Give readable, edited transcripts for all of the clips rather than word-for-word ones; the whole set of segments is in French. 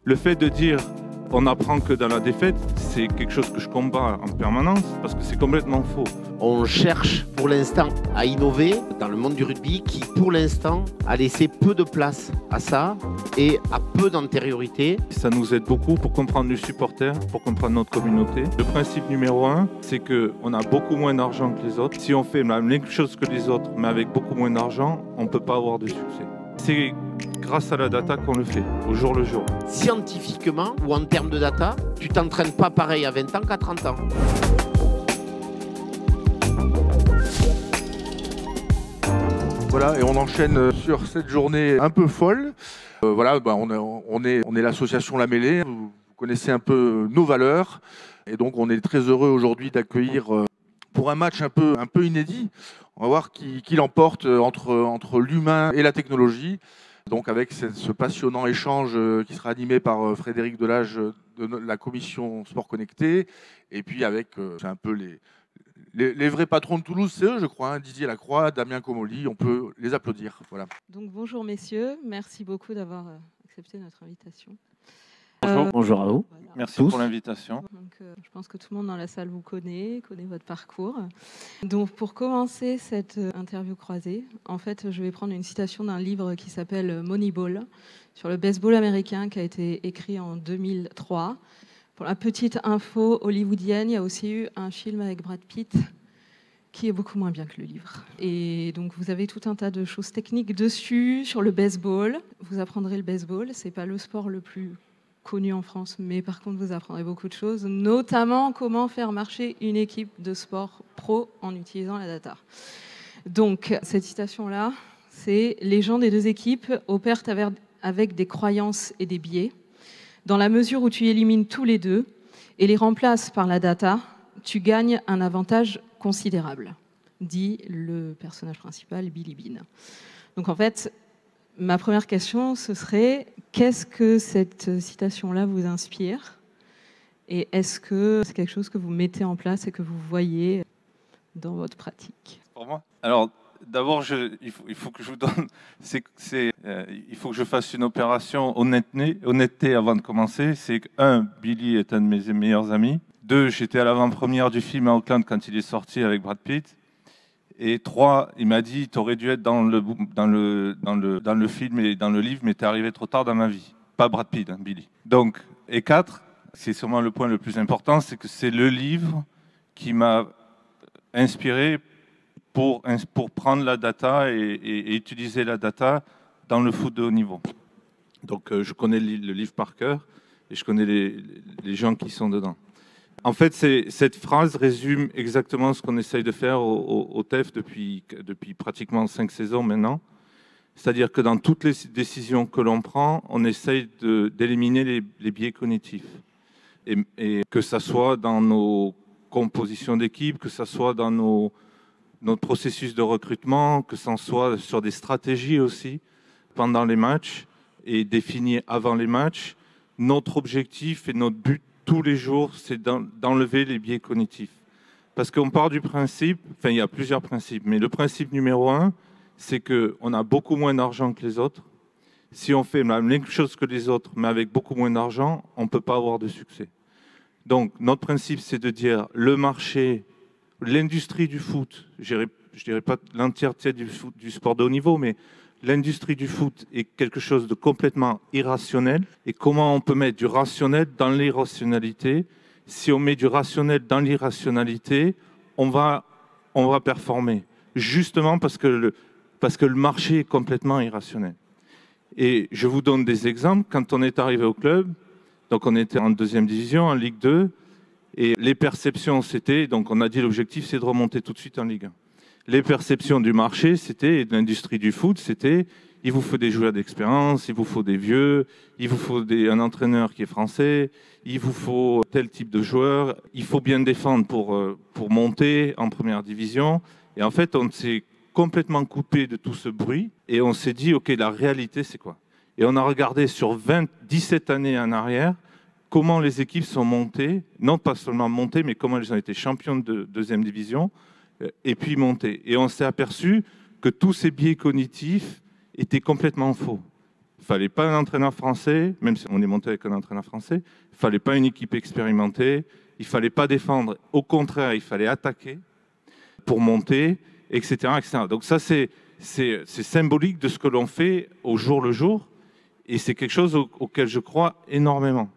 Le fait de dire on n'apprend que dans la défaite, c'est quelque chose que je combats en permanence parce que c'est complètement faux. On cherche pour l'instant à innover dans le monde du rugby qui pour l'instant a laissé peu de place à ça et a peu d'antériorité. Ça nous aide beaucoup pour comprendre les supporters, pour comprendre notre communauté. Le principe numéro 1, c'est qu'on a beaucoup moins d'argent que les autres. Si on fait la même chose que les autres mais avec beaucoup moins d'argent, on ne peut pas avoir de succès. C'est grâce à la data qu'on le fait, au jour le jour. Scientifiquement ou en termes de data, tu t'entraînes pas pareil à 20 ans qu'à 30 ans. Voilà, et on enchaîne sur cette journée un peu folle. Voilà, on est l'association La Mêlée. Vous connaissez un peu nos valeurs. Et donc, on est très heureux aujourd'hui d'accueillir pour un match un peu inédit. On va voir qui l'emporte entre l'humain et la technologie. Donc, avec ce passionnant échange qui sera animé par Frédéric Delage de la commission Sport Connecté. Et puis, avec c'est un peu les vrais patrons de Toulouse, c'est eux, je crois, hein, Didier Lacroix, Damien Comolli, on peut les applaudir. Voilà. Donc bonjour messieurs, merci beaucoup d'avoir accepté notre invitation. Bonjour, bonjour à vous. Voilà. Merci Tous. pour l'invitation. Donc, je pense que tout le monde dans la salle vous connaît votre parcours. Donc pour commencer cette interview croisée, en fait je vais prendre une citation d'un livre qui s'appelle Moneyball, sur le baseball américain, qui a été écrit en 2003. Pour la petite info hollywoodienne, il y a aussi eu un film avec Brad Pitt qui est beaucoup moins bien que le livre. Et donc vous avez tout un tas de choses techniques dessus, sur le baseball. Vous apprendrez le baseball, c'est pas le sport le plus connu en France, mais par contre vous apprendrez beaucoup de choses, notamment comment faire marcher une équipe de sport pro en utilisant la data. Donc cette citation-là, c'est « Les gens des deux équipes opèrent avec des croyances et des biais. Dans la mesure où tu élimines tous les deux et les remplaces par la data, tu gagnes un avantage considérable », dit le personnage principal, Billy Beane. Donc en fait, ma première question, ce serait qu'est-ce que cette citation-là vous inspire? Et est-ce que c'est quelque chose que vous mettez en place et que vous voyez dans votre pratique? Pour moi. Alors, d'abord, il faut que je vous donne. Il faut que je fasse une opération honnêteté avant de commencer. C'est que, 1, Billy est un de mes meilleurs amis. 2, j'étais à l'avant-première du film à Auckland quand il est sorti avec Brad Pitt. Et 3, il m'a dit tu aurais dû être dans le film et dans le livre, mais tu es arrivé trop tard dans ma vie. Pas Brad Pitt, hein, Billy. Donc, et 4, c'est sûrement le point le plus important, c'est que c'est le livre qui m'a inspiré pour prendre la data et utiliser la data dans le foot de haut niveau. Donc je connais le livre par cœur et je connais les gens qui sont dedans. En fait, cette phrase résume exactement ce qu'on essaye de faire au TEF depuis pratiquement 5 saisons maintenant. C'est-à-dire que dans toutes les décisions que l'on prend, on essaye d'éliminer les biais cognitifs. Et que ça soit dans nos compositions d'équipe, que ça soit dans notre processus de recrutement, que ça soit sur des stratégies aussi pendant les matchs et définies avant les matchs. Notre objectif et notre but tous les jours, c'est d'enlever les biais cognitifs. Parce qu'on part du principe, enfin il y a plusieurs principes, mais le principe numéro 1, c'est qu'on a beaucoup moins d'argent que les autres. Si on fait la même chose que les autres, mais avec beaucoup moins d'argent, on ne peut pas avoir de succès. Donc notre principe, c'est de dire le marché, l'industrie du foot, je ne dirais pas l'entièreté du sport de haut niveau, mais l'industrie du foot est quelque chose de complètement irrationnel. Et comment on peut mettre du rationnel dans l'irrationalité? Si on met du rationnel dans l'irrationalité, on va performer. Justement parce que le marché est complètement irrationnel. Et je vous donne des exemples. Quand on est arrivé au club, donc on était en 2e division, en Ligue 2, et les perceptions, c'était, donc on a dit l'objectif, c'est de remonter tout de suite en Ligue 1. Les perceptions du marché, c'était, de l'industrie du foot, c'était, il vous faut des joueurs d'expérience, il vous faut des vieux, il vous faut un entraîneur qui est français, il vous faut tel type de joueur, il faut bien défendre pour monter en première division. Et en fait, on s'est complètement coupé de tout ce bruit et on s'est dit, OK, la réalité, c'est quoi? Et on a regardé sur 17 années en arrière comment les équipes sont montées, non pas seulement montées, mais comment elles ont été championnes de 2e division, et puis montées. Et on s'est aperçu que tous ces biais cognitifs étaient complètement faux. Il ne fallait pas un entraîneur français, même si on est monté avec un entraîneur français. Il ne fallait pas une équipe expérimentée. Il ne fallait pas défendre. Au contraire, il fallait attaquer pour monter, etc. etc. Donc ça, c'est symbolique de ce que l'on fait au jour le jour. Et c'est quelque chose auquel je crois énormément.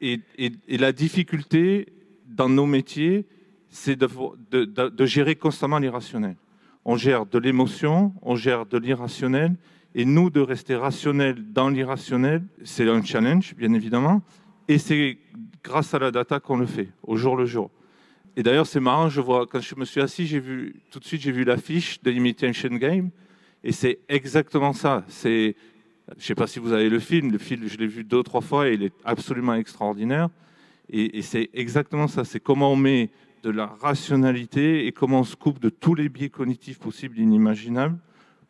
Et la difficulté dans nos métiers, c'est de gérer constamment l'irrationnel. On gère de l'émotion, on gère de l'irrationnel. Et nous, de rester rationnel dans l'irrationnel, c'est un challenge, bien évidemment. Et c'est grâce à la data qu'on le fait, au jour le jour. Et d'ailleurs, c'est marrant, je vois, quand je me suis assis, tout de suite, j'ai vu l'affiche de l'Imitation Game. Et c'est exactement ça. Je ne sais pas si vous avez le film, je l'ai vu 2 ou 3 fois et il est absolument extraordinaire. Et c'est exactement ça. C'est comment on met de la rationalité et comment on se coupe de tous les biais cognitifs possibles et inimaginables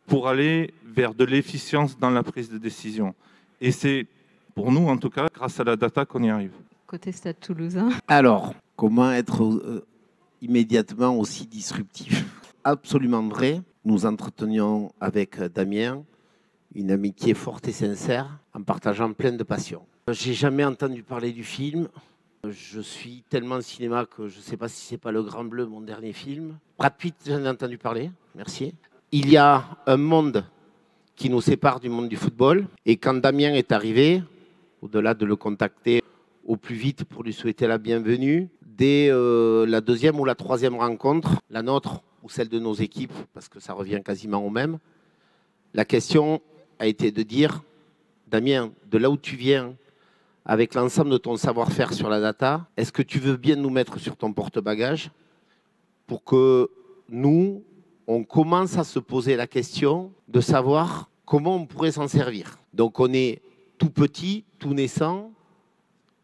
pour aller vers de l'efficience dans la prise de décision. Et c'est, pour nous en tout cas, grâce à la data qu'on y arrive. Côté Stade Toulousain. Alors, comment être immédiatement aussi disruptif? Absolument vrai. Nous entretenions avec Damien une amitié forte et sincère en partageant plein de passion. J'ai jamais entendu parler du film. Je suis tellement cinéma que je ne sais pas si c'est pas Le Grand Bleu, mon dernier film. Brad Pitt, j'en ai entendu parler. Merci. Il y a un monde qui nous sépare du monde du football. Et quand Damien est arrivé, au-delà de le contacter au plus vite pour lui souhaiter la bienvenue, dès la 2e ou la 3e rencontre, la nôtre ou celle de nos équipes, parce que ça revient quasiment au même, la question a été de dire, Damien, de là où tu viens, avec l'ensemble de ton savoir-faire sur la data, est-ce que tu veux bien nous mettre sur ton porte-bagages pour que nous, on commence à se poser la question de savoir comment on pourrait s'en servir. Donc on est tout petit, tout naissant.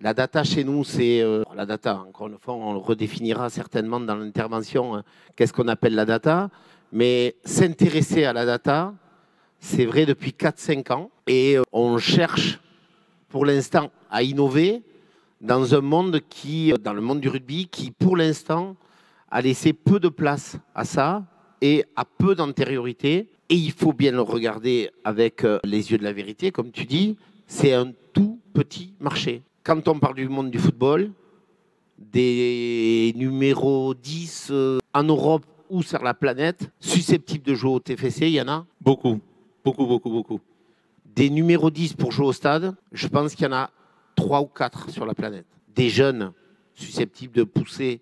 La data chez nous, c'est... la data, encore une fois, on le redéfinira certainement dans l'intervention, hein, qu'est-ce qu'on appelle la data. Mais s'intéresser à la data, c'est vrai depuis 4-5 ans. Et on cherche pour l'instant à innover dans un monde dans le monde du rugby, qui pour l'instant a laissé peu de place à ça et a peu d'antériorité. Et il faut bien le regarder avec les yeux de la vérité, comme tu dis, c'est un tout petit marché. Quand on parle du monde du football, des numéros 10 en Europe ou sur la planète, susceptibles de jouer au TFC, il y en a Beaucoup, beaucoup, beaucoup, beaucoup. Des numéros 10 pour jouer au stade, je pense qu'il y en a 3 ou 4 sur la planète. Des jeunes susceptibles de pousser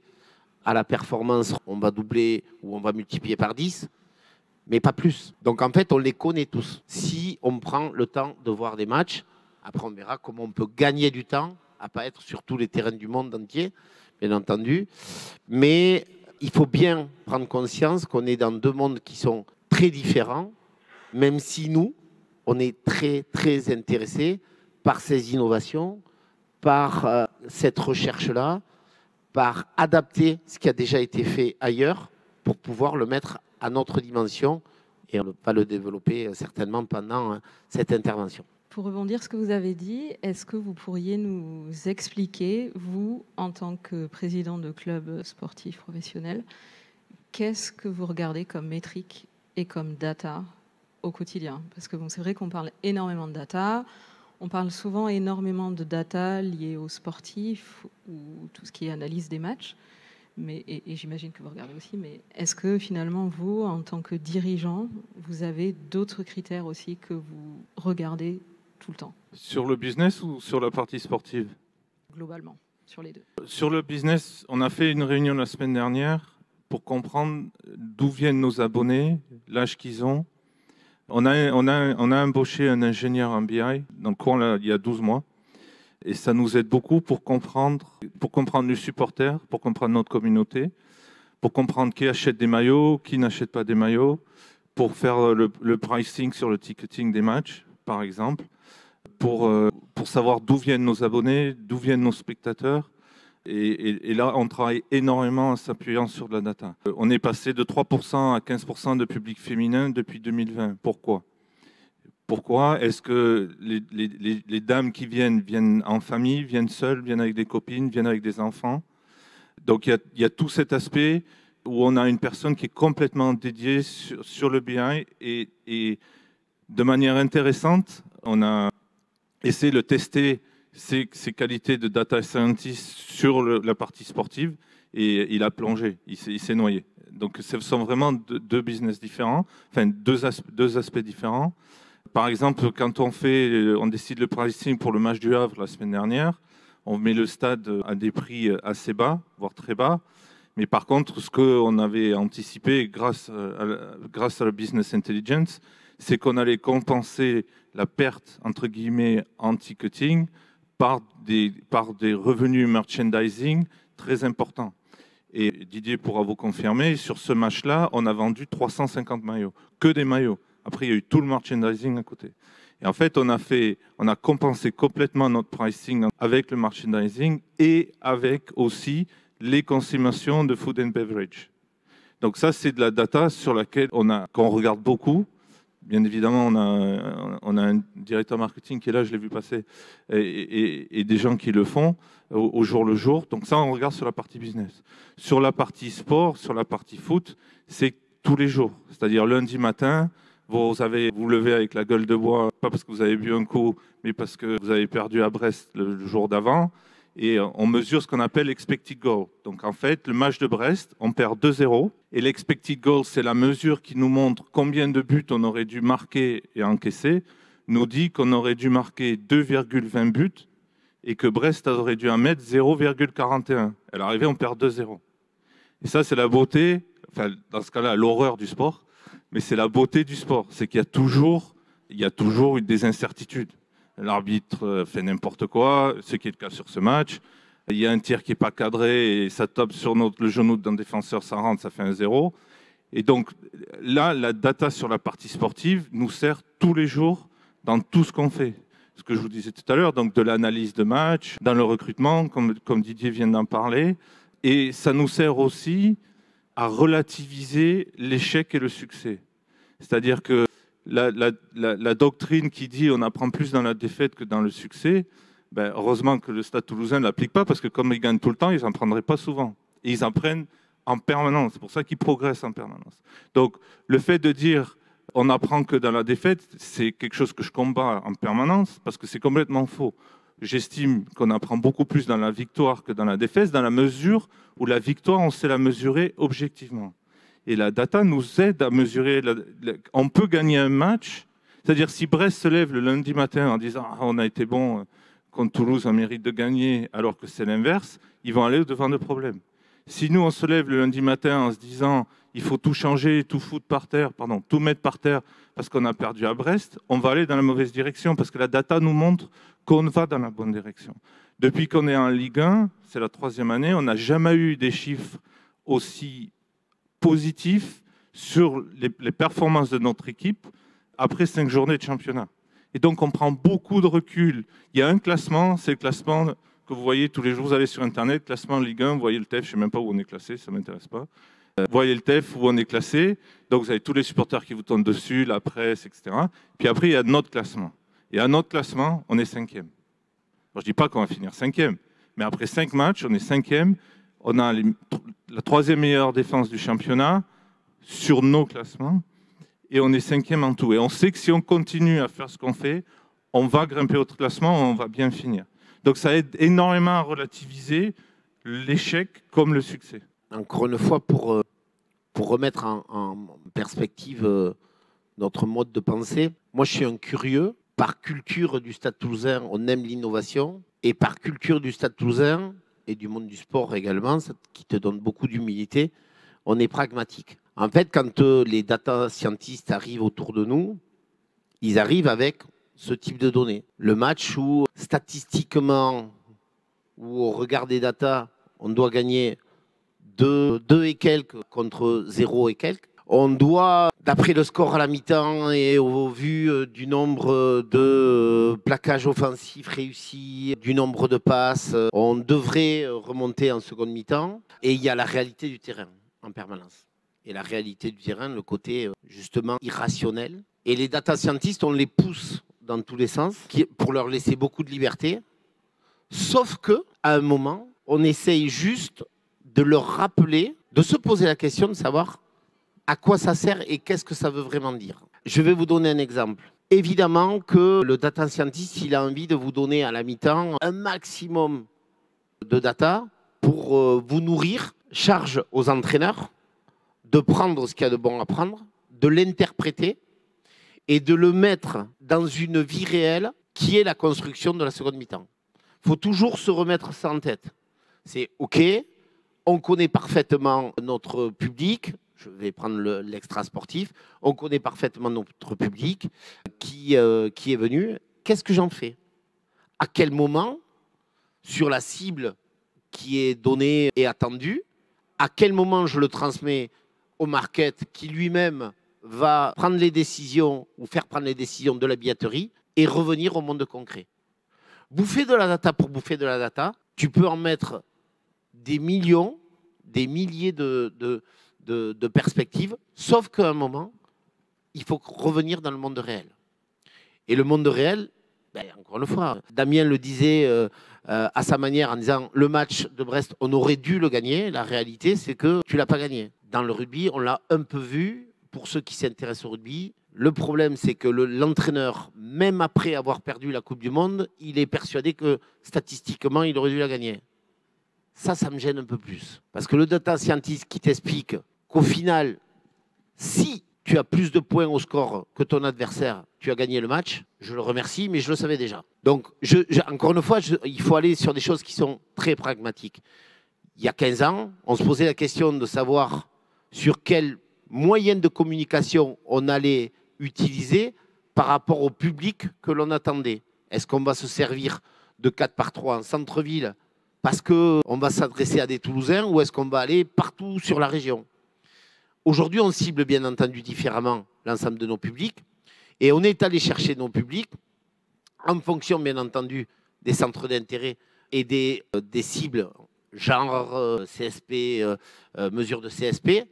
à la performance, on va doubler ou on va multiplier par 10, mais pas plus. Donc en fait, on les connaît tous. Si on prend le temps de voir des matchs, après on verra comment on peut gagner du temps, à pas être sur tous les terrains du monde entier, bien entendu. Mais il faut bien prendre conscience qu'on est dans 2 mondes qui sont très différents, même si nous, on est très, très intéressés par ces innovations, par cette recherche-là, par adapter ce qui a déjà été fait ailleurs pour pouvoir le mettre à notre dimension, et on va le développer certainement pendant cette intervention. Pour rebondir sur ce que vous avez dit, est-ce que vous pourriez nous expliquer, vous, en tant que président de club sportif professionnel, qu'est-ce que vous regardez comme métrique et comme data au quotidien? Parce que bon, c'est vrai qu'on parle énormément de data, on parle souvent énormément de data liée aux sportifs ou tout ce qui est analyse des matchs, mais, et j'imagine que vous regardez aussi, mais est-ce que finalement vous, en tant que dirigeant, vous avez d'autres critères aussi que vous regardez tout le temps? Sur le business ou sur la partie sportive? Globalement, sur les deux. Sur le business, on a fait une réunion la semaine dernière pour comprendre d'où viennent nos abonnés, l'âge qu'ils ont. On a embauché un ingénieur en BI dans le cours là, il y a 12 mois. Et ça nous aide beaucoup pour comprendre les supporters, pour comprendre notre communauté, pour comprendre qui achète des maillots, qui n'achète pas des maillots, pour faire le pricing sur le ticketing des matchs, par exemple, pour savoir d'où viennent nos abonnés, d'où viennent nos spectateurs. Et là, on travaille énormément en s'appuyant sur de la data. On est passé de 3% à 15% de public féminin depuis 2020. Pourquoi ? Pourquoi est-ce que les dames qui viennent en famille, viennent seules, viennent avec des copines, viennent avec des enfants? Donc il y a tout cet aspect où on a une personne qui est complètement dédiée sur le BI et de manière intéressante, on a essayé de tester ses qualités de data scientist sur la partie sportive et il a plongé, il s'est noyé. Donc ce sont vraiment deux business différents, enfin deux aspects différents. Par exemple, quand on décide le pricing pour le match du Havre la semaine dernière, on met le stade à des prix assez bas, voire très bas. Mais par contre, ce qu'on avait anticipé grâce à la business intelligence, c'est qu'on allait compenser la perte, entre guillemets, en ticketing par des revenus merchandising très importants. Et Didier pourra vous confirmer, sur ce match-là, on a vendu 350 maillots, que des maillots. Après, il y a eu tout le merchandising à côté. Et en fait, on a compensé complètement notre pricing avec le merchandising et avec aussi les consommations de food and beverage. Donc ça, c'est de la data sur laquelle qu'on regarde beaucoup. Bien évidemment, on a un directeur marketing qui est là, je l'ai vu passer, et des gens qui le font au jour le jour. Donc ça, on regarde sur la partie business. Sur la partie sport, sur la partie foot, c'est tous les jours. C'est-à-dire lundi matin, vous levez avec la gueule de bois, pas parce que vous avez bu un coup, mais parce que vous avez perdu à Brest le jour d'avant. Et on mesure ce qu'on appelle l'expected goal. Donc en fait, le match de Brest, on perd 2-0. Et l'expected goal, c'est la mesure qui nous montre combien de buts on aurait dû marquer et encaisser, nous dit qu'on aurait dû marquer 2,20 buts et que Brest aurait dû en mettre 0,41. À l'arrivée, on perd 2-0. Et ça, c'est la beauté, enfin dans ce cas-là, l'horreur du sport, mais c'est la beauté du sport. C'est qu'il y a toujours des incertitudes. L'arbitre fait n'importe quoi, ce qui est le cas sur ce match. Il y a un tir qui n'est pas cadré et ça tape sur le genou d'un défenseur, ça rentre, ça fait 1-0. Et donc là, la data sur la partie sportive nous sert tous les jours dans tout ce qu'on fait. Ce que je vous disais tout à l'heure, donc de l'analyse de match, dans le recrutement, comme Didier vient d'en parler. Et ça nous sert aussi à relativiser l'échec et le succès. C'est-à-dire que la doctrine qui dit on apprend plus dans la défaite que dans le succès, ben, heureusement que le Stade Toulousain ne l'applique pas parce que comme ils gagnent tout le temps, ils n'en prendraient pas souvent. Et ils en prennent en permanence. C'est pour ça qu'ils progressent en permanence. Donc le fait de dire on n'apprend que dans la défaite, c'est quelque chose que je combats en permanence parce que c'est complètement faux. J'estime qu'on apprend beaucoup plus dans la victoire que dans la défaite, dans la mesure où la victoire, on sait la mesurer objectivement. Et la data nous aide à mesurer. On peut gagner un match, c'est-à-dire si Brest se lève le lundi matin en disant ah, on a été bon contre Toulouse, on mérite de gagner, alors que c'est l'inverse, ils vont aller devant de problèmes. Si nous on se lève le lundi matin en se disant il faut tout changer, tout mettre par terre parce qu'on a perdu à Brest, on va aller dans la mauvaise direction parce que la data nous montre qu'on va dans la bonne direction. Depuis qu'on est en Ligue 1, c'est la 3e année, on n'a jamais eu des chiffres aussi positif sur les performances de notre équipe après 5 journées de championnat. Et donc, on prend beaucoup de recul. Il y a un classement, c'est le classement que vous voyez tous les jours. Vous allez sur Internet, classement Ligue 1, vous voyez le TEF, je ne sais même pas où on est classé, ça ne m'intéresse pas. Vous voyez le TEF, où on est classé. Donc, vous avez tous les supporters qui vous tombent dessus, la presse, etc. Puis après, il y a notre classement. Et à notre classement, on est 5e. Alors, je ne dis pas qu'on va finir 5e, mais après 5 matchs, on est 5e. On a la 3e meilleure défense du championnat sur nos classements et on est 5e en tout. Et on sait que si on continue à faire ce qu'on fait, on va grimper au classement, on va bien finir. Donc ça aide énormément à relativiser l'échec comme le succès. Encore une fois, pour remettre en perspective notre mode de pensée, moi je suis un curieux. Par culture du Stade Toulousain, on aime l'innovation. Et par culture du Stade Toulousain, et du monde du sport également, qui te donne beaucoup d'humilité, on est pragmatique. En fait, quand les data scientists arrivent autour de nous, ils arrivent avec ce type de données. Le match où, statistiquement, où on regarde des data, on doit gagner 2 et quelques contre 0 et quelques. On doit, d'après le score à la mi-temps et au vu du nombre de plaquages offensifs réussis, du nombre de passes, on devrait remonter en seconde mi-temps. Et il y a la réalité du terrain en permanence. Et la réalité du terrain, le côté justement irrationnel. Et les data scientists, on les pousse dans tous les sens pour leur laisser beaucoup de liberté. Sauf qu'à un moment, on essaye juste de leur rappeler, de se poser la question de savoir à quoi ça sert et qu'est-ce que ça veut vraiment dire. Je vais vous donner un exemple. Évidemment que le data scientist, il a envie de vous donner à la mi-temps un maximum de data pour vous nourrir. Charge aux entraîneurs de prendre ce qu'il y a de bon à prendre, de l'interpréter et de le mettre dans une vie réelle qui est la construction de la seconde mi-temps. Il faut toujours se remettre ça en tête. C'est OK, on connaît parfaitement notre public, je vais prendre l'extra sportif, on connaît parfaitement notre public qui est venu. Qu'est-ce que j'en fais? À quel moment, sur la cible qui est donnée et attendue, à quel moment je le transmets au market qui lui-même va prendre les décisions ou faire prendre les décisions de la billetterie et revenir au monde concret. Bouffer de la data pour bouffer de la data, tu peux en mettre des millions, des milliers de perspectives, sauf qu'à un moment, il faut revenir dans le monde réel. Et le monde réel, encore une fois, Damien le disait à sa manière en disant le match de Brest, on aurait dû le gagner. La réalité, c'est que tu ne l'as pas gagné. Dans le rugby, on l'a un peu vu. Pour ceux qui s'intéressent au rugby, le problème, c'est que l'entraîneur, même après avoir perdu la Coupe du Monde, il est persuadé que statistiquement, il aurait dû la gagner. Ça me gêne un peu plus. Parce que le data scientist qui t'explique qu'au final, si tu as plus de points au score que ton adversaire, tu as gagné le match, je le remercie, mais je le savais déjà. Donc, encore une fois, il faut aller sur des choses qui sont très pragmatiques. Il y a 15 ans, on se posait la question de savoir sur quel moyen de communication on allait utiliser par rapport au public que l'on attendait. Est-ce qu'on va se servir de 4x3 en centre-ville parce qu'on va s'adresser à des Toulousains ou est-ce qu'on va aller partout sur la région? Aujourd'hui, on cible bien entendu différemment l'ensemble de nos publics et on est allé chercher nos publics en fonction bien entendu des centres d'intérêt et des cibles genre CSP, mesure de CSP,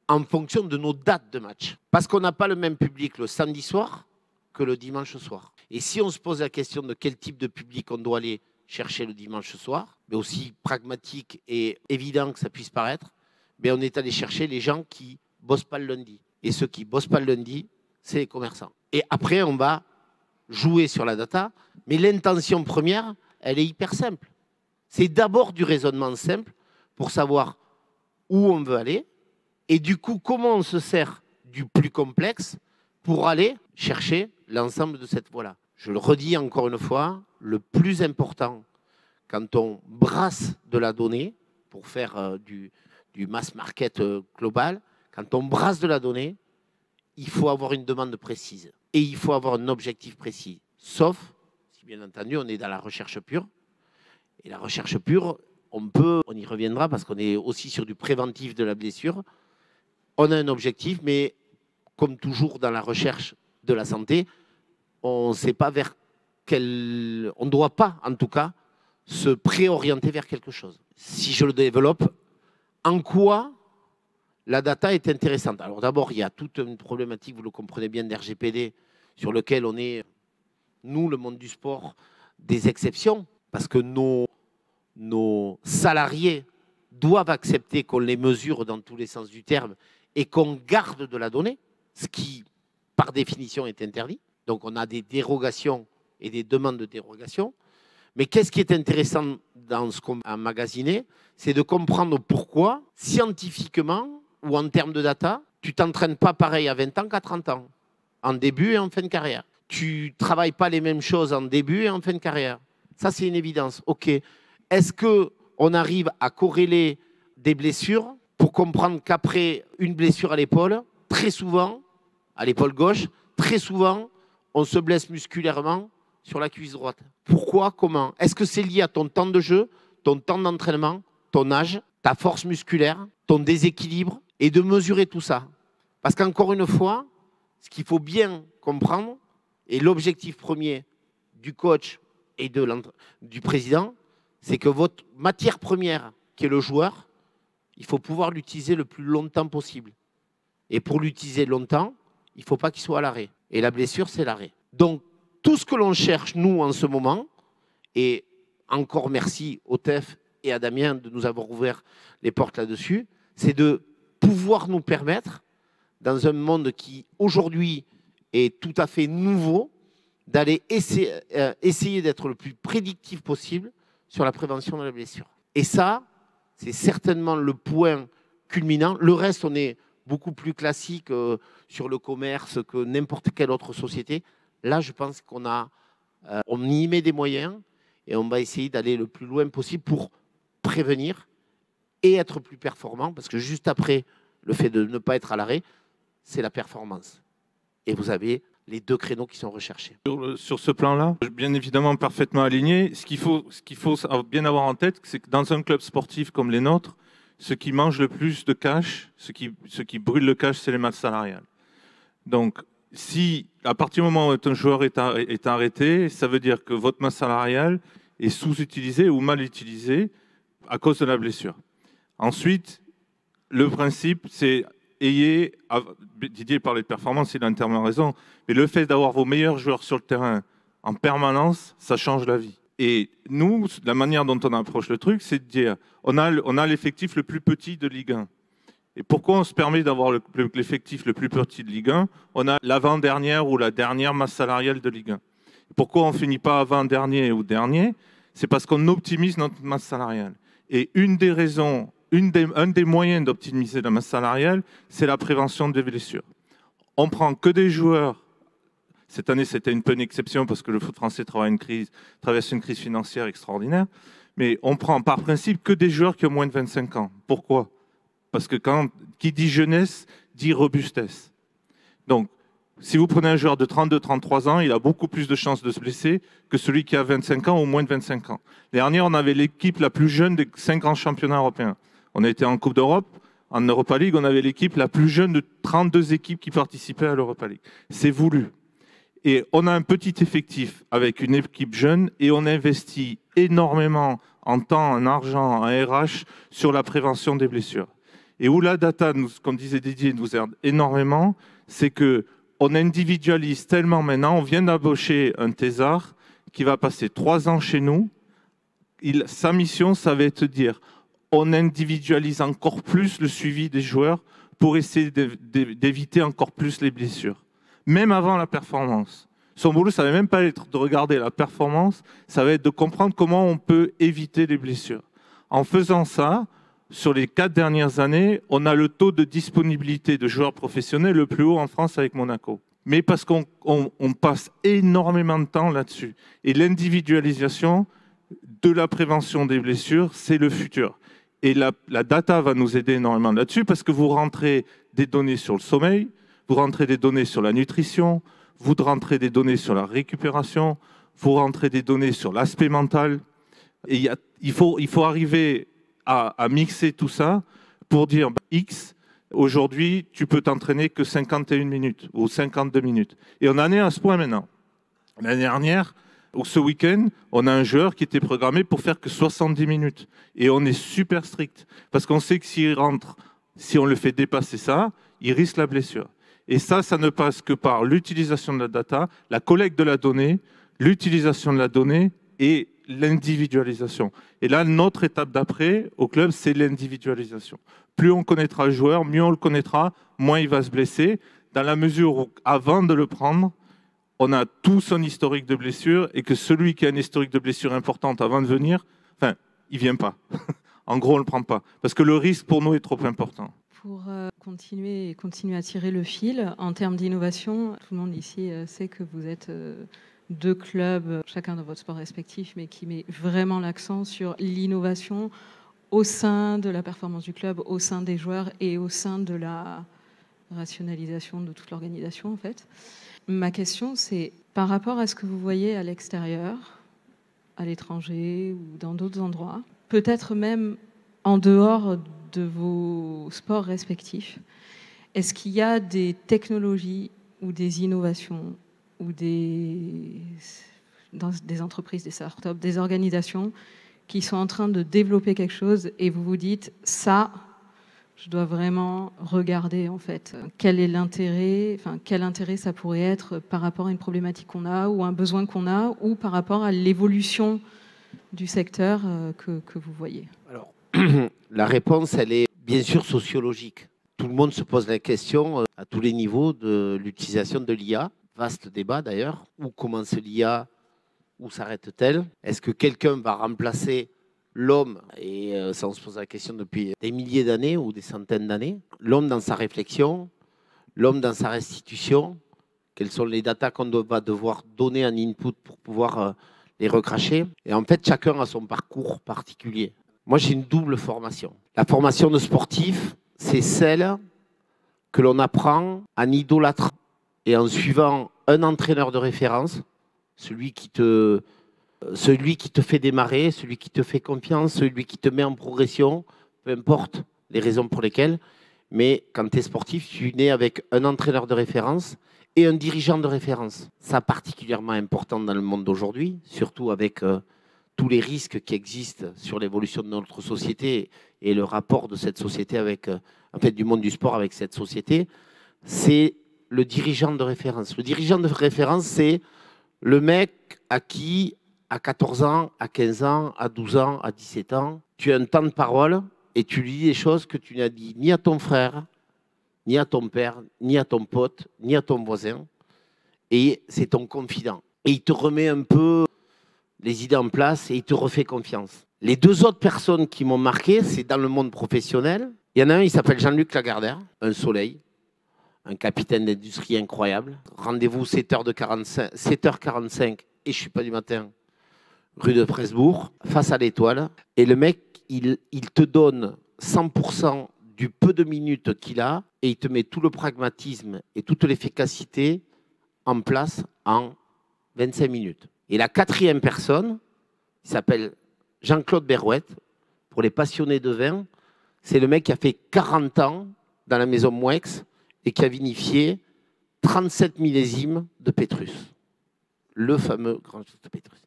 en fonction de nos dates de match. Parce qu'on n'a pas le même public le samedi soir que le dimanche soir. Et si on se pose la question de quel type de public on doit aller chercher le dimanche soir, mais aussi pragmatique et évident que ça puisse paraître, mais on est allé chercher les gens qui ne bossent pas le lundi. Et ceux qui ne bossent pas le lundi, c'est les commerçants. Et après, on va jouer sur la data, mais l'intention première, elle est hyper simple. C'est d'abord du raisonnement simple pour savoir où on veut aller, et du coup, comment on se sert du plus complexe pour aller chercher l'ensemble de cette voie-là. Je le redis encore une fois, le plus important quand on brasse de la donnée pour faire du mass market global, quand on brasse de la donnée, il faut avoir une demande précise et il faut avoir un objectif précis. Sauf si bien entendu on est dans la recherche pure. Et la recherche pure, on y reviendra parce qu'on est aussi sur du préventif de la blessure. On a un objectif, mais comme toujours dans la recherche de la santé, on ne sait pas vers quel... On ne doit pas, en tout cas, se préorienter vers quelque chose. Si je le développe, en quoi la data est intéressante? Alors d'abord, il y a toute une problématique, vous le comprenez bien, d'RGPD, sur lequel on est, nous, le monde du sport, des exceptions, parce que nos salariés doivent accepter qu'on les mesure dans tous les sens du terme et qu'on garde de la donnée, ce qui, par définition, est interdit. Donc, on a des dérogations et des demandes de dérogation. Mais qu'est-ce qui est intéressant dans ce qu'on a emmagasiné, c'est de comprendre pourquoi, scientifiquement ou en termes de data, tu ne t'entraînes pas pareil à 20 ans qu'à 30 ans, en début et en fin de carrière. Tu ne travailles pas les mêmes choses en début et en fin de carrière. Ça, c'est une évidence. OK. Est-ce qu'on arrive à corréler des blessures pour comprendre qu'après une blessure à l'épaule, très souvent, à l'épaule gauche, très souvent, on se blesse musculairement sur la cuisse droite. Pourquoi? Comment? Est-ce que c'est lié à ton temps de jeu, ton temps d'entraînement, ton âge, ta force musculaire, ton déséquilibre, et de mesurer tout ça? Parce qu'encore une fois, ce qu'il faut bien comprendre, et l'objectif premier du coach et du président, c'est que votre matière première, qui est le joueur, il faut pouvoir l'utiliser le plus longtemps possible. Et pour l'utiliser longtemps, il ne faut pas qu'il soit à l'arrêt. Et la blessure, c'est l'arrêt. Donc, tout ce que l'on cherche, nous, en ce moment, et encore merci au TEF et à Damien de nous avoir ouvert les portes là-dessus, c'est de pouvoir nous permettre, dans un monde qui, aujourd'hui, est tout à fait nouveau d'aller essayer d'être le plus prédictif possible sur la prévention de la blessure. Et ça, c'est certainement le point culminant. Le reste, on est beaucoup plus classique sur le commerce que n'importe quelle autre société. Là, je pense on y met des moyens et on va essayer d'aller le plus loin possible pour prévenir et être plus performant, parce que juste après le fait de ne pas être à l'arrêt, c'est la performance. Et vous avez les deux créneaux qui sont recherchés. Sur ce plan-là, bien évidemment parfaitement aligné. Ce qu'il faut bien avoir en tête, c'est que dans un club sportif comme les nôtres, ce qui mange le plus de cash, ce qui brûle le cash, c'est les masses salariales. Donc, si à partir du moment où un joueur est arrêté, ça veut dire que votre masse salariale est sous-utilisée ou mal utilisée à cause de la blessure. Ensuite, le principe, c'est Didier parlait de performance, il a entièrement raison, mais le fait d'avoir vos meilleurs joueurs sur le terrain en permanence, ça change la vie. Et nous, la manière dont on approche le truc, c'est de dire, on a l'effectif le plus petit de Ligue 1. Et pourquoi on se permet d'avoir l'effectif le plus petit de Ligue 1? On a l'avant-dernière ou la dernière masse salariale de Ligue 1. Pourquoi on ne finit pas avant-dernier ou dernier? C'est parce qu'on optimise notre masse salariale. Et une des raisons, un des moyens d'optimiser la masse salariale, c'est la prévention des blessures. On prend que des joueurs. Cette année, c'était une peu une exception parce que le foot français traverse une crise financière extraordinaire. Mais on prend par principe que des joueurs qui ont moins de 25 ans. Pourquoi? Parce que qui dit jeunesse, dit robustesse. Donc, si vous prenez un joueur de 32-33 ans, il a beaucoup plus de chances de se blesser que celui qui a 25 ans ou moins de 25 ans. L'année dernière, on avait l'équipe la plus jeune des 5 grands championnats européens. On a été en Coupe d'Europe. En Europa League, on avait l'équipe la plus jeune de 32 équipes qui participaient à l'Europa League. C'est voulu. Et on a un petit effectif avec une équipe jeune et on investit énormément en temps, en argent, en RH sur la prévention des blessures. Et où la data, comme disait Didier, nous aide énormément, c'est qu'on individualise tellement maintenant. On vient d'embaucher un thésard qui va passer 3 ans chez nous. Sa mission, ça va être de dire, on individualise encore plus le suivi des joueurs pour essayer d'éviter encore plus les blessures, même avant la performance. Son boulot, ça ne va même pas être de regarder la performance, ça va être de comprendre comment on peut éviter les blessures. En faisant ça, sur les 4 dernières années, on a le taux de disponibilité de joueurs professionnels le plus haut en France avec Monaco. Mais parce qu'on passe énormément de temps là-dessus. Et l'individualisation de la prévention des blessures, c'est le futur. Et la data va nous aider énormément là-dessus parce que vous rentrez des données sur le sommeil, vous rentrez des données sur la nutrition, vous rentrez des données sur la récupération, vous rentrez des données sur l'aspect mental. Et il faut arriver à mixer tout ça pour dire X, aujourd'hui, tu peux t'entraîner que 51 minutes ou 52 minutes. Et on en est à ce point maintenant. L'année dernière, ou ce week-end, on a un joueur qui était programmé pour faire que 70 minutes. Et on est super strict. Parce qu'on sait que s'il rentre, si on le fait dépasser ça, il risque la blessure. Et ça ne passe que par l'utilisation de la data, la collecte de la donnée, l'utilisation de la donnée et l'individualisation. Et là, notre étape d'après au club, c'est l'individualisation. Plus on connaîtra le joueur, mieux on le connaîtra, moins il va se blesser, dans la mesure où, avant de le prendre, on a tout son historique de blessure et que celui qui a un historique de blessure importante avant de venir, il ne vient pas. En gros, on ne le prend pas. Parce que le risque pour nous est trop important. Pour continuer à tirer le fil, en termes d'innovation, tout le monde ici sait que vous êtes 2 clubs, chacun dans votre sport respectif, mais qui met vraiment l'accent sur l'innovation au sein de la performance du club, au sein des joueurs et au sein de la rationalisation de toute l'organisation, en fait. Ma question, c'est par rapport à ce que vous voyez à l'extérieur, à l'étranger ou dans d'autres endroits, peut-être même en dehors de vos sports respectifs, est-ce qu'il y a des technologies ou des innovations ou dans des entreprises, des startups, des organisations qui sont en train de développer quelque chose et vous vous dites ça, je dois vraiment regarder en fait quel est l'intérêt, quel intérêt ça pourrait être par rapport à une problématique qu'on a ou un besoin qu'on a ou par rapport à l'évolution du secteur que vous voyez. Alors, la réponse, elle est bien sûr sociologique. Tout le monde se pose la question à tous les niveaux de l'utilisation de l'IA. Vaste débat d'ailleurs. Où commence l'IA? Où s'arrête-t-elle? Est-ce que quelqu'un va remplacer l'homme? Et ça, on se pose la question depuis des milliers d'années ou des centaines d'années. L'homme dans sa réflexion, l'homme dans sa restitution. Quelles sont les datas qu'on va devoir donner en input pour pouvoir les recracher? Et en fait, chacun a son parcours particulier. Moi, j'ai une double formation. La formation de sportif, c'est celle que l'on apprend en idolâtrant et en suivant un entraîneur de référence, celui qui te fait démarrer, celui qui te fait confiance, celui qui te met en progression, peu importe les raisons pour lesquelles. Mais quand tu es sportif, tu nais avec un entraîneur de référence et un dirigeant de référence. Ça, particulièrement important dans le monde d'aujourd'hui, surtout avec tous les risques qui existent sur l'évolution de notre société et le rapport de cette société avec, en fait, du monde du sport avec cette société, c'est le dirigeant de référence. Le dirigeant de référence, c'est le mec à qui, à 14 ans, à 15 ans, à 12 ans, à 17 ans, tu as un temps de parole et tu lui dis des choses que tu n'as dit ni à ton frère, ni à ton père, ni à ton pote, ni à ton voisin. Et c'est ton confident. Et il te remet un peu les idées en place et il te refait confiance. Les deux autres personnes qui m'ont marqué, c'est dans le monde professionnel. Il y en a un, il s'appelle Jean-Luc Lagardère, un soleil, un capitaine d'industrie incroyable. Rendez-vous 7h45 et je ne suis pas du matin, rue de Presbourg, face à l'Étoile. Et le mec, il te donne 100% du peu de minutes qu'il a et il te met tout le pragmatisme et toute l'efficacité en place en 25 minutes. Et la quatrième personne, il s'appelle Jean-Claude Berouette, pour les passionnés de vin, c'est le mec qui a fait 40 ans dans la maison Mouex et qui a vinifié 37 millésimes de Pétrus. Le fameux grand de Pétrus.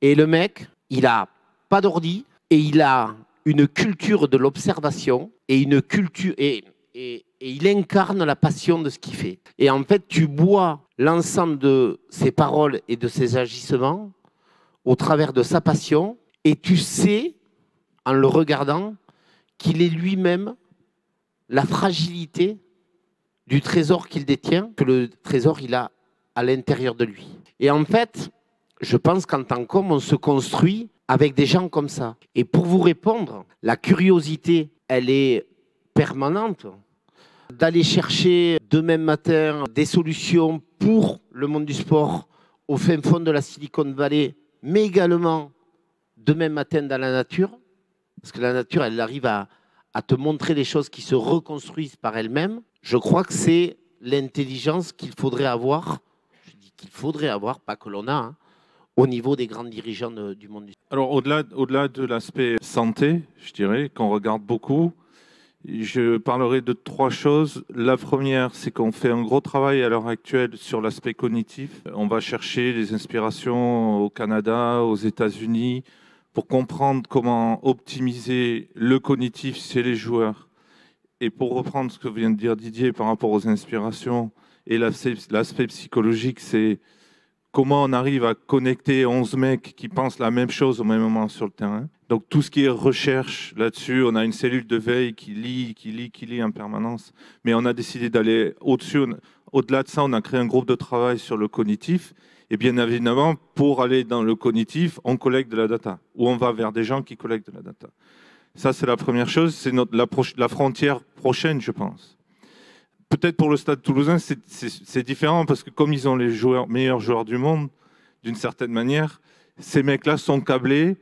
Et le mec, il n'a pas d'ordi et il a une culture de l'observation et une culture et il incarne la passion de ce qu'il fait. Et en fait, tu bois l'ensemble de ses paroles et de ses agissements au travers de sa passion et tu sais, en le regardant, qu'il est lui-même la fragilité du trésor qu'il détient, que le trésor, il a à l'intérieur de lui. Et en fait, je pense qu'en tant qu'homme, on se construit avec des gens comme ça. Et pour vous répondre, la curiosité, elle est permanente. D'aller chercher demain matin des solutions pour le monde du sport au fin fond de la Silicon Valley, mais également demain matin dans la nature, parce que la nature, elle arrive à te montrer des choses qui se reconstruisent par elles-mêmes. Je crois que c'est l'intelligence qu'il faudrait avoir, je dis qu'il faudrait avoir, pas que l'on a, hein, au niveau des grands dirigeants du monde du sport. Alors au-delà de l'aspect santé, je dirais, qu'on regarde beaucoup, je parlerai de trois choses. La première, c'est qu'on fait un gros travail à l'heure actuelle sur l'aspect cognitif. On va chercher des inspirations au Canada, aux États-Unis, pour comprendre comment optimiser le cognitif chez les joueurs. Et pour reprendre ce que vient de dire Didier par rapport aux inspirations et l'aspect psychologique, c'est comment on arrive à connecter 11 mecs qui pensent la même chose au même moment sur le terrain. Donc tout ce qui est recherche là-dessus, on a une cellule de veille qui lit en permanence. Mais on a décidé d'aller au-dessus. Au-delà de ça, on a créé un groupe de travail sur le cognitif. Et bien évidemment, pour aller dans le cognitif, on collecte de la data. Ou on va vers des gens qui collectent de la data. Ça, c'est la première chose. C'est la frontière prochaine, je pense. Peut-être pour le Stade Toulousain, c'est différent parce que comme ils ont les meilleurs joueurs du monde, d'une certaine manière, ces mecs-là sont câblés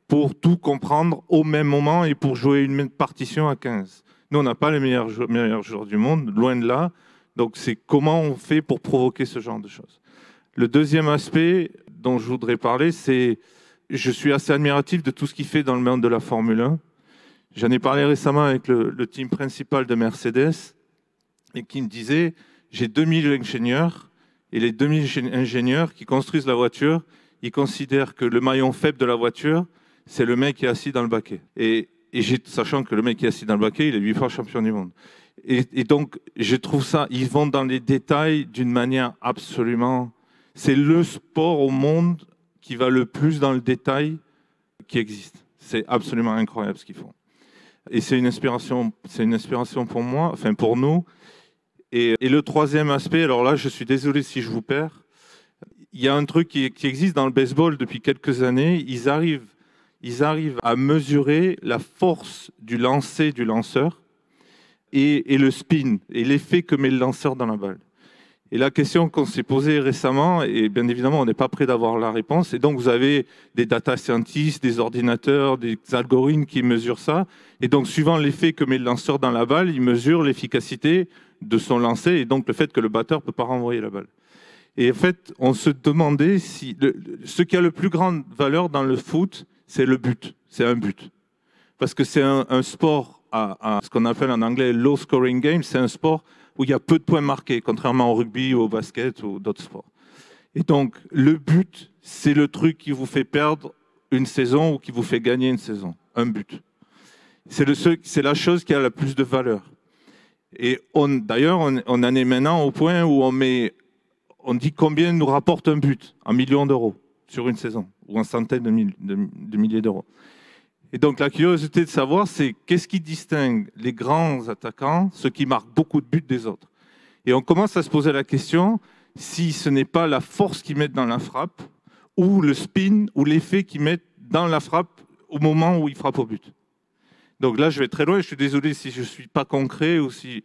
pour tout comprendre au même moment et pour jouer une même partition à 15. Nous, on n'a pas les meilleurs joueurs du monde, loin de là. Donc, c'est comment on fait pour provoquer ce genre de choses. Le deuxième aspect dont je voudrais parler, c'est je suis assez admiratif de tout ce qu'il fait dans le monde de la Formule 1. J'en ai parlé récemment avec le team principal de Mercedes et qui me disait, j'ai 2000 ingénieurs et les 2000 ingénieurs qui construisent la voiture, ils considèrent que le maillon faible de la voiture, c'est le mec qui est assis dans le baquet. Et sachant que le mec qui est assis dans le baquet, il est 8 fois champion du monde. Et donc, je trouve ça, ils vont dans les détails d'une manière absolument... C'est le sport au monde qui va le plus dans le détail qui existe. C'est absolument incroyable ce qu'ils font. Et c'est une inspiration pour moi, enfin pour nous. Et le troisième aspect, alors là, je suis désolé si je vous perds, il y a un truc qui existe dans le baseball depuis quelques années. Ils arrivent à mesurer la force du lancer du lanceur et le spin et l'effet que met le lanceur dans la balle. Et la question qu'on s'est posée récemment, et bien évidemment, on n'est pas prêt d'avoir la réponse, et donc vous avez des data scientists, des ordinateurs, des algorithmes qui mesurent ça, et donc suivant l'effet que met le lanceur dans la balle, ils mesurent l'efficacité de son lancer, et donc le fait que le batteur ne peut pas renvoyer la balle. Et en fait, on se demandait si ce qui a le plus grande valeur dans le foot, c'est le but, c'est un but. Parce que c'est un sport à ce qu'on appelle en anglais low scoring game, c'est un sport où il y a peu de points marqués, contrairement au rugby, au basket ou d'autres sports. Et donc, le but, c'est le truc qui vous fait perdre une saison ou qui vous fait gagner une saison. Un but. C'est la chose qui a la plus de valeur. Et d'ailleurs, on en est maintenant au point où on dit combien nous rapporte un but, en millions d'euros sur une saison, ou en centaines de milliers d'euros. Et donc la curiosité de savoir, c'est qu'est-ce qui distingue les grands attaquants, ceux qui marquent beaucoup de buts des autres. Et on commence à se poser la question si ce n'est pas la force qu'ils mettent dans la frappe, ou le spin, ou l'effet qu'ils mettent dans la frappe au moment où ils frappent au but. Donc là, je vais très loin, je suis désolé si je ne suis pas concret ou si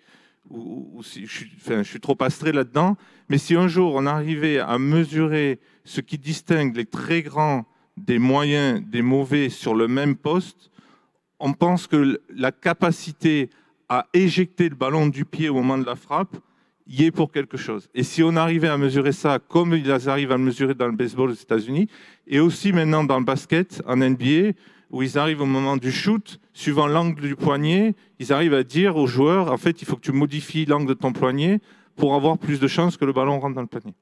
je suis trop abstrait là-dedans, mais si un jour on arrivait à mesurer ce qui distingue les très grands des moyens, des mauvais sur le même poste, on pense que la capacité à éjecter le ballon du pied au moment de la frappe y est pour quelque chose. Et si on arrivait à mesurer ça comme ils arrivent à le mesurer dans le baseball aux États-Unis, et aussi maintenant dans le basket, en NBA, où ils arrivent au moment du shoot, suivant l'angle du poignet, ils arrivent à dire aux joueurs, en fait, il faut que tu modifies l'angle de ton poignet pour avoir plus de chances que le ballon rentre dans le panier.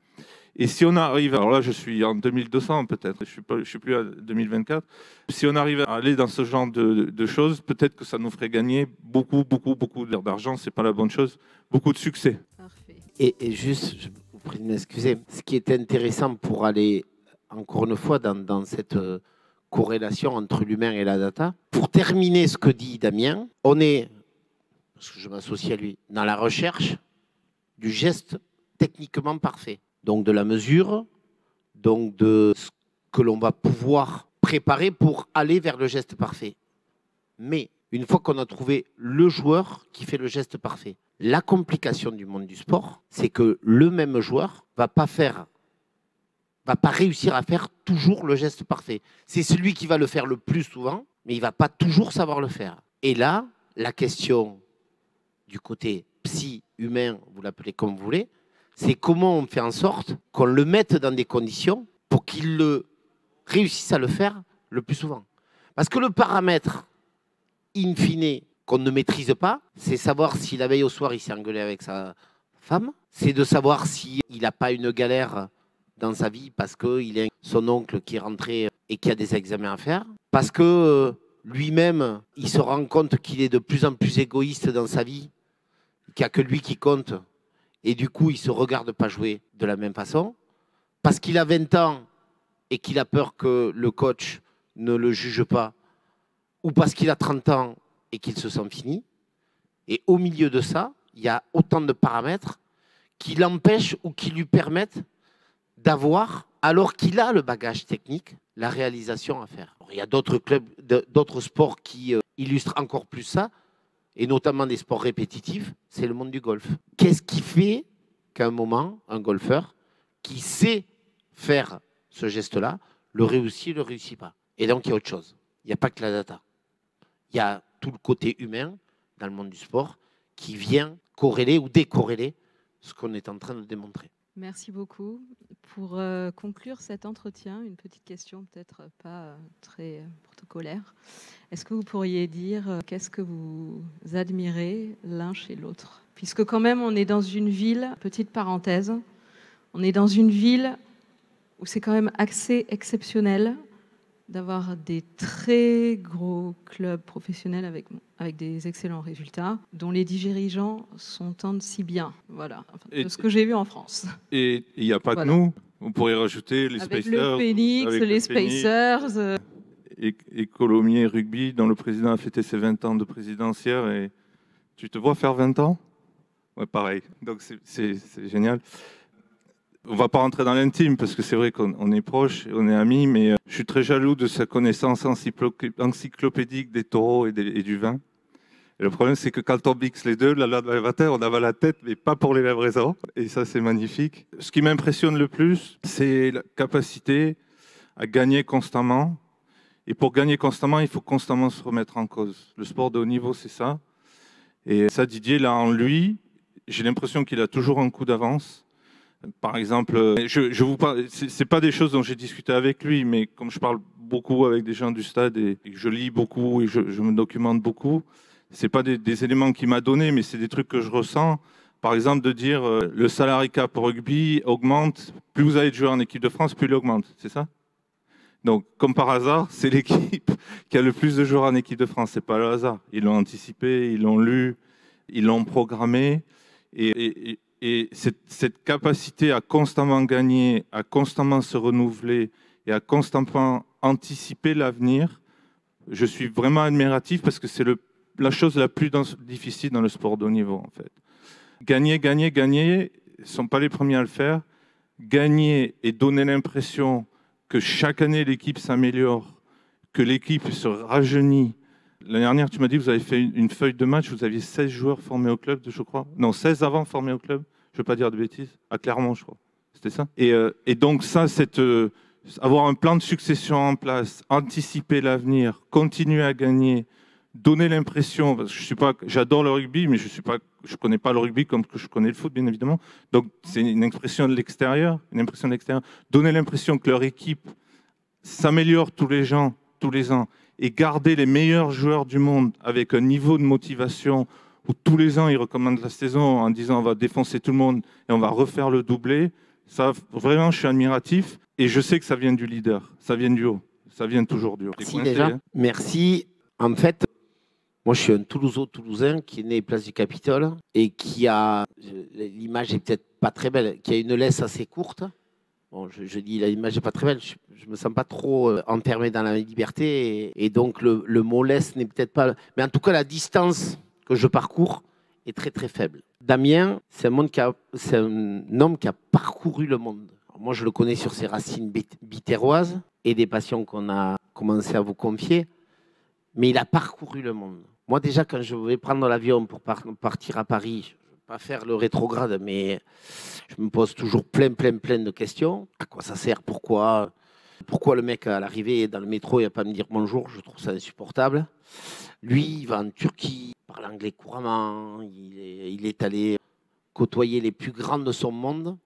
Et si on arrive, alors là je suis en 2200 peut-être, je suis plus à 2024, si on arrive à aller dans ce genre de choses, peut-être que ça nous ferait gagner beaucoup d'argent, c'est pas la bonne chose, beaucoup de succès. Parfait. Et juste, je vous prie de m'excuser, ce qui est intéressant pour aller, encore une fois, dans cette corrélation entre l'humain et la data, pour terminer ce que dit Damien, on est, parce que je m'associe à lui, dans la recherche du geste techniquement parfait. Donc de la mesure, donc de ce que l'on va pouvoir préparer pour aller vers le geste parfait. Mais une fois qu'on a trouvé le joueur qui fait le geste parfait, la complication du monde du sport, c'est que le même joueur va pas réussir à faire toujours le geste parfait. C'est celui qui va le faire le plus souvent, mais il va pas toujours savoir le faire. Et là, la question du côté psy-humain, vous l'appelez comme vous voulez, c'est comment on fait en sorte qu'on le mette dans des conditions pour qu'il réussisse à le faire le plus souvent. Parce que le paramètre in fine qu'on ne maîtrise pas, c'est savoir si la veille au soir il s'est engueulé avec sa femme, c'est de savoir s'il n'a pas une galère dans sa vie parce qu'il a son oncle qui est rentré et qui a des examens à faire, parce que lui-même il se rend compte qu'il est de plus en plus égoïste dans sa vie, qu'il n'y a que lui qui compte. Et du coup, il ne se regarde pas jouer de la même façon, parce qu'il a 20 ans et qu'il a peur que le coach ne le juge pas, ou parce qu'il a 30 ans et qu'il se sent fini. Et au milieu de ça, il y a autant de paramètres qui l'empêchent ou qui lui permettent d'avoir, alors qu'il a le bagage technique, la réalisation à faire. Alors, il y a d'autres clubs, d'autres sports qui illustrent encore plus ça, et notamment des sports répétitifs, c'est le monde du golf. Qu'est-ce qui fait qu'à un moment, un golfeur qui sait faire ce geste-là, le réussit, le réussit pas? Et donc, il y a autre chose. Il n'y a pas que la data. Il y a tout le côté humain dans le monde du sport qui vient corréler ou décorréler ce qu'on est en train de démontrer. Merci beaucoup. Pour conclure cet entretien, une petite question peut-être pas très protocolaire. Est-ce que vous pourriez dire qu'est-ce que vous admirez l'un chez l'autre? Puisque quand même on est dans une ville, petite parenthèse, on est dans une ville où c'est quand même assez exceptionnel d'avoir des très gros clubs professionnels avec des excellents résultats, dont les dirigeants s'entendent si bien. Voilà, enfin, de ce que j'ai vu en France. Et il n'y a pas que nous. Vous pourrez rajouter les avec Spacers. Le Phoenix, avec les Spacers. Et Colomiers Rugby, dont le président a fêté ses 20 ans de présidence hier. Et tu te vois faire 20 ans Ouais, pareil. Donc c'est génial. On va pas rentrer dans l'intime parce que c'est vrai qu'on est proches, on est amis, mais je suis très jaloux de sa connaissance encyclopédique des taureaux et du vin. Et le problème, c'est que quand on mixe les deux, la matin, on avale la tête, mais pas pour les mêmes raisons. Et ça, c'est magnifique. Ce qui m'impressionne le plus, c'est la capacité à gagner constamment. Et pour gagner constamment, il faut constamment se remettre en cause. Le sport de haut niveau, c'est ça. Et ça, Didier, là, en lui, j'ai l'impression qu'il a toujours un coup d'avance. Par exemple, je vous parle, c'est pas des choses dont j'ai discuté avec lui, mais comme je parle beaucoup avec des gens du stade et que je lis beaucoup et je me documente beaucoup, c'est pas des éléments qu'il m'a donné, mais c'est des trucs que je ressens. Par exemple, de dire le salary cap au rugby augmente, plus vous avez de joueurs en équipe de France, plus il augmente, c'est ça? Donc, comme par hasard, c'est l'équipe qui a le plus de joueurs en équipe de France. C'est pas le hasard. Ils l'ont anticipé, ils l'ont lu, ils l'ont programmé. Et cette capacité à constamment gagner, à constamment se renouveler et à constamment anticiper l'avenir, je suis vraiment admiratif parce que c'est la chose la plus difficile dans le sport de haut niveau, en fait. Gagner, gagner, gagner, ils ne sont pas les premiers à le faire. Gagner et donner l'impression que chaque année, l'équipe s'améliore, que l'équipe se rajeunit. L'année dernière, tu m'as dit que vous avez fait une feuille de match, vous aviez 16 joueurs formés au club, je crois. Non, 16 avant formés au club, je ne veux pas dire de bêtises, à Clermont, je crois. C'était ça. Et donc ça, avoir un plan de succession en place, anticiper l'avenir, continuer à gagner, donner l'impression, parce que j'adore le rugby, mais je connais pas le rugby comme que je connais le foot, bien évidemment. Donc c'est une impression de l'extérieur, donner l'impression que leur équipe s'améliore tous les ans, et garder les meilleurs joueurs du monde avec un niveau de motivation où tous les ans ils recommandent la saison en disant on va défoncer tout le monde et on va refaire le doublé. Ça, vraiment, je suis admiratif et je sais que ça vient du leader, ça vient du haut, ça vient toujours du haut. Merci déjà. Merci. En fait, moi, je suis un Toulousain qui est né place du Capitole et qui a, l'image est peut-être pas très belle, qui a une laisse assez courte. Bon, je dis l'image n'est pas très belle, je me sens pas trop enfermé dans la liberté et donc le mot laisse n'est peut-être pas... Mais en tout cas, la distance que je parcours est très très faible. Damien, c'est un homme qui a parcouru le monde. Alors moi, je le connais sur ses racines biterroises et des passions qu'on a commencé à vous confier, mais il a parcouru le monde. Moi, déjà, quand je vais prendre l'avion pour partir à Paris, je ne vais pas faire le rétrograde, mais je me pose toujours plein de questions. À quoi ça sert? Pourquoi le mec, à l'arrivée dans le métro, il va pas me dire bonjour? Je trouve ça insupportable. Lui, il va en Turquie, il parle anglais couramment, il est allé côtoyer les plus grands de son monde.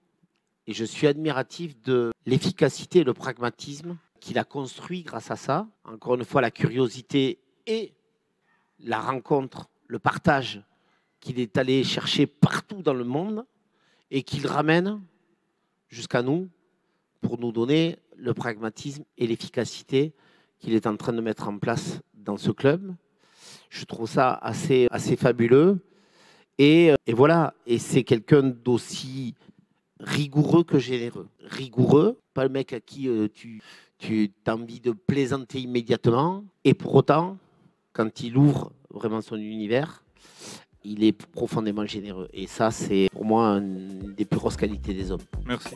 Et je suis admiratif de l'efficacité et le pragmatisme qu'il a construit grâce à ça. Encore une fois, la curiosité et la rencontre, le partage qu'il est allé chercher partout dans le monde et qu'il ramène jusqu'à nous pour nous donner le pragmatisme et l'efficacité qu'il est en train de mettre en place dans ce club. Je trouve ça assez fabuleux. Et voilà, et c'est quelqu'un d'aussi rigoureux que généreux. Rigoureux, pas le mec à qui tu as envie de plaisanter immédiatement. Et pour autant, quand il ouvre vraiment son univers, il est profondément généreux. Et ça, c'est pour moi une des plus grosses qualités des hommes. Merci.